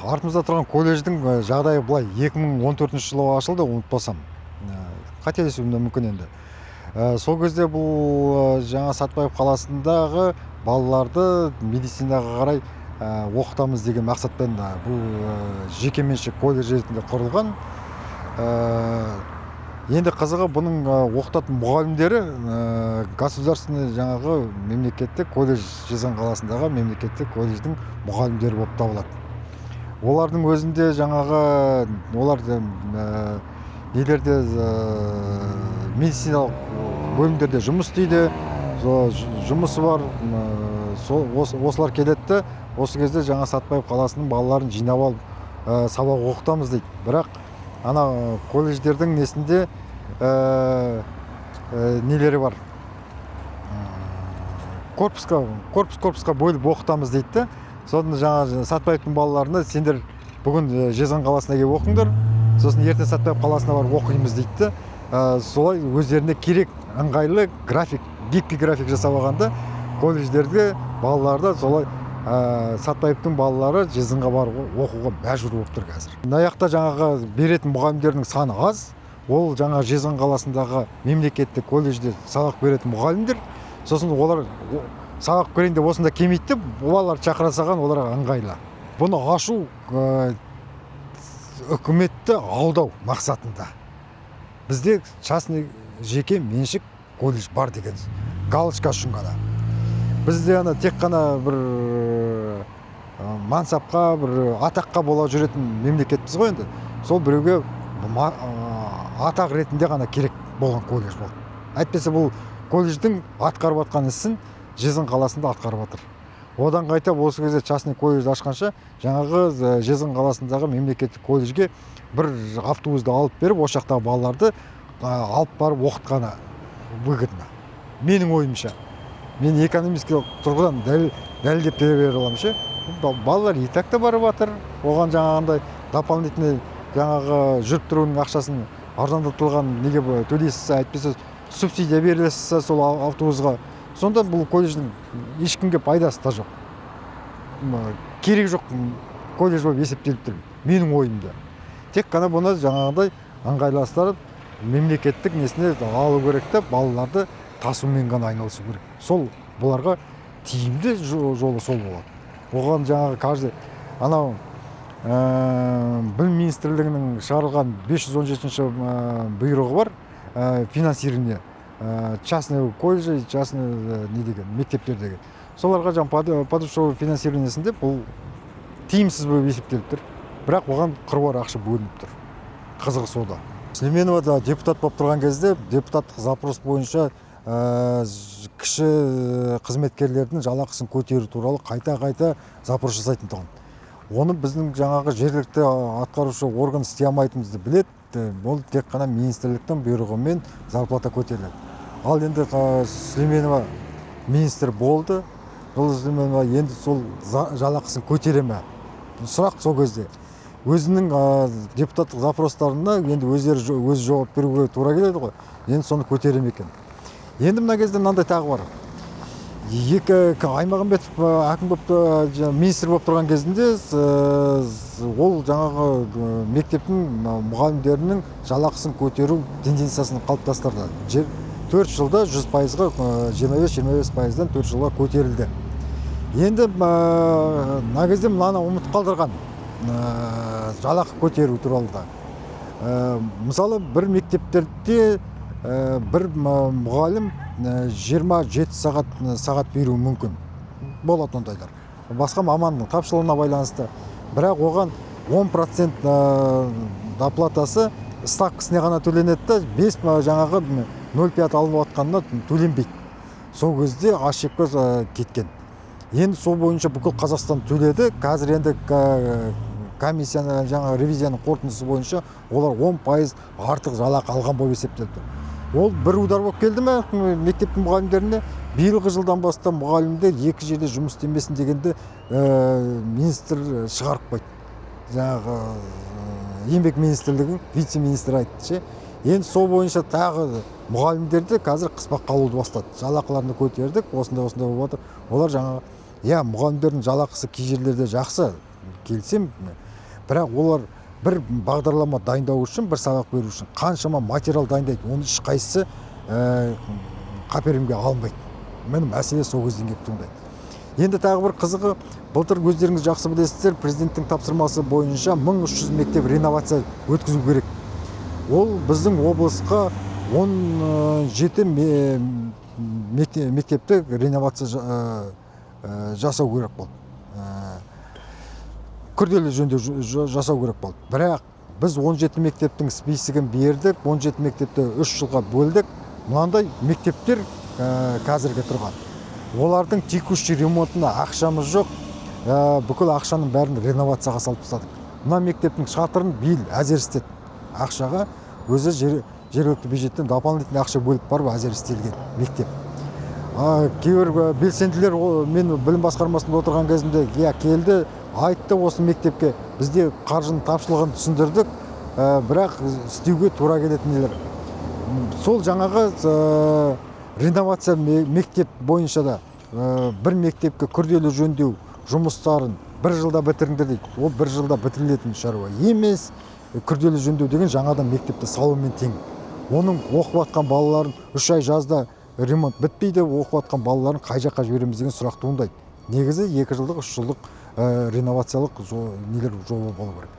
артымызда тұрған колледждің жағдайы былай 2014 жылы ашылды, ұмытпасам. Қателесуім де мүмкін енді. Сол кезде бұл жаңа Сатпаев қаласындағы балаларды медицинаға қарай оқытамыз деген мақсатпен бұл жекеменшік колледж ретінде құрылған. Енді қызығы бұның оқытатын мұғалімдері государственный жаңағы мемлекеттік колледж, Жезқазған қаласындағы мемлекеттік колледждің мұғалімдері болып табылады. Олардың өзінде жаңағы оларды нелерде медициналық бөлімдерде жұмыс істейді, жұмысы бар. Осылар келеді, осы кезде жаңа Сатпаев қаласының балаларын жинап алып сабақ оқытамыз дейді. Бірақ ана колледждердің несінде нелері бар. Корпусқа бөліп оқытамыз дейді. Сосын жаңа Сатпаевтың балаларына сендер бүгін Жезқазған қаласына келіп оқыңдар, сосын ертең Сатпаев қаласына барып оқимыз дейді. Солай өздеріне керек ыңғайлы график, гибкий график жасап алғанда колледждерге балаларды солай Сатпаевтың балалары Жезқазғанға барып оқуға мәжбүр болып тұр қазір. Аяқта жаңағы беретін мұғалімдердің саны аз. Ол жаңа Жезқазған қаласындағы мемлекеттік колледжде сабақ беретін мұғалімдер. Сосын олар сабақ берейін деп осында келмейді деп, балалар шақыра салған оларға ыңғайлы. Бұны ашу үкіметті алдау мақсатында. Бізде частный жеке меншік колледж бар деген галочка үшін ғана. Бізде тек қана бір мансапқа, бір атаққа бола жүретін мемлекетпіз ғой енді. Сол біреуге атақ ретінде ғана керек болған колледж болды. Әйтпесе бұл колледждің атқарып жатқан ісін Жезқазған қаласында атқарып жатыр. Одан қайта осы кезде частный колледж ашқанша жаңағы Жезқазған қаласындағы мемлекеттік колледжге бір автобусты алып беріп, осы жақтағы балаларды алып барып оқытқаны выгодно. Менің ойымша. Мен экономистік тұрғыдан дәлелдеп бере аламын. Балалар и так та барып жатыр. Оған жаңағындай дополнительный жаңағы жүріп тұруының ақшасын арзандатылған неге төлейсіз, әйтпесе субсидия берілесіз сол автобусға. Сонда бұл колледждің ешкімге пайдасы да жоқ. Керек жоқ колледж болып есептеліп тұр, менің ойымда. Тек қана бұны жаңағыдай ыңғайластырып, мемлекеттік несіне алу керек те, балаларды тасумен ғана айналысу керек. Сол бұларға тиімді жолы сол болады. Оған жаңағы каждый анау білім министрлігінің шығарылған 517-ші бұйрығы бар, финансирование частный колледж, частный не деген мектептер деген. Соларға жаңа подушевый финансированиесінде бұл тиімсіз болып есептеліп тұр. Бірақ оған қыруар ақша бөлініп тұр. Қызығы сода. Сүлейменова да депутат болып тұрған кезде депутаттық запрос бойынша кіші қызметкерлердің жалақысын көтеру туралы қайта запрос жасайтын тұғын. Оны біздің жаңағы жергілікті атқарушы орган істей алмайтынымызды білет. Ол тек қана министрліктің бұйрығымен зарплата көтеріледі. Ал енді Сүлейменова министр болды. Сүлейменова енді сол жалақысын көтере ме? Сұрақ сол кезде. Өзінің депутаттық запростарына енді өзі жауап беруге тура келеді ғой. Енді соны көтере ме екен. Енді мына кезде мынандай тағы бар. Аймағамбетов әкім болып министр болып тұрған кезінде ол жаңағы мектептің мұғалімдерінің жалақысын көтеру тенденциясын қалыптастырды. 4 жылда 100%-ға 25-25%-дан 4 жылға көтерілді. Енді мына кезде мынаны ұмытып қалдырған жалақы көтеру туралы да. Мысалы бір мектептерде бір мұғалім 27 сағат беруі мүмкін. Болады ондайлар. Басқа маманның тапшылығына байланысты. Бірақ оған 10% доплатасы ставкасына ғана төленеді, 5 жаңағы 0,5 алынып отқанына төленбейді. Сол кезде ашекке кеткен. Енді сол бойынша бүкіл Қазақстан төледі. Қазір енді комиссияның жаңа ревизияның қорытындысы бойынша олар 10% артық жалақы алған болып есептелді. Ол бір удар болып келді ме мектептің мұғалімдеріне? Биылғы жылдан бастап мұғалімдер екі жерде жұмыс істемесін дегенде министр шығарып қойды. Жаңағы еңбек министрлігінің вице-министрі айтты. Енді сол бойынша тағы мұғалімдерді қазір қыспақ қалуды бастады. Жалақыларını көтердік, осындай болып жатыр. Олар жаңағы, мұғалімдердің жалақысы кей жерлерде жақсы, келсем, бірақ олар бір бағдарлама дайындау үшін, бір сабақ беру үшін қаншама материал дайындайды, оның ешқайсысы қаперімге алынбайды. Міне мәселе сол кезден келіп туындайды. Енді тағы бір қызығы, былтыр өздеріңіз жақсы білесіздер, президенттің тапсырмасы бойынша 1300 мектеп реновация өткізу керек. Ол біздің облысқа 17 мектепті реновация жасау керек болды. Күрделі жөндеу жасау керек болды. Бірақ біз 17 мектептің списігін бердік, 17 мектепті 3 жылға бөлдік. Мынандай мектептер қазірге тұрған. Олардың текущий ремонтына ақшамыз жоқ. Бүкіл ақшаның бәрін реновацияға салып тастадық. Мына мектептің шатырын биыл әзер істеді. Ақшаға өзі жергілікті бюджеттен дополнительный ақша бөліп барып әзер істелген мектеп. Кейбір белсенділер мен білім басқармасында отырған кезімде келді, айтты осы мектепке бізде қаржының тапшылығын түсіндірдік, бірақ істеуге тура келетіндер. Сол жаңағы реновация мектеп бойынша да бір мектепке күрделі жөндеу жұмыстарын бір жылда бітіріңдер дейді. Ол бір жылда бітірілетін шаруа емес. Күрделі жөндеу деген жаңадан мектепті салумен тең. Оның оқып жатқан балаларын 3 ай жазда ремонт бітпейді, оқып жатқан балаларын қай жаққа жібереміз деген сұрақ туындайды. Негізі 2 жылдық, 3 жылдық реновациялық нелер жоба болу керек.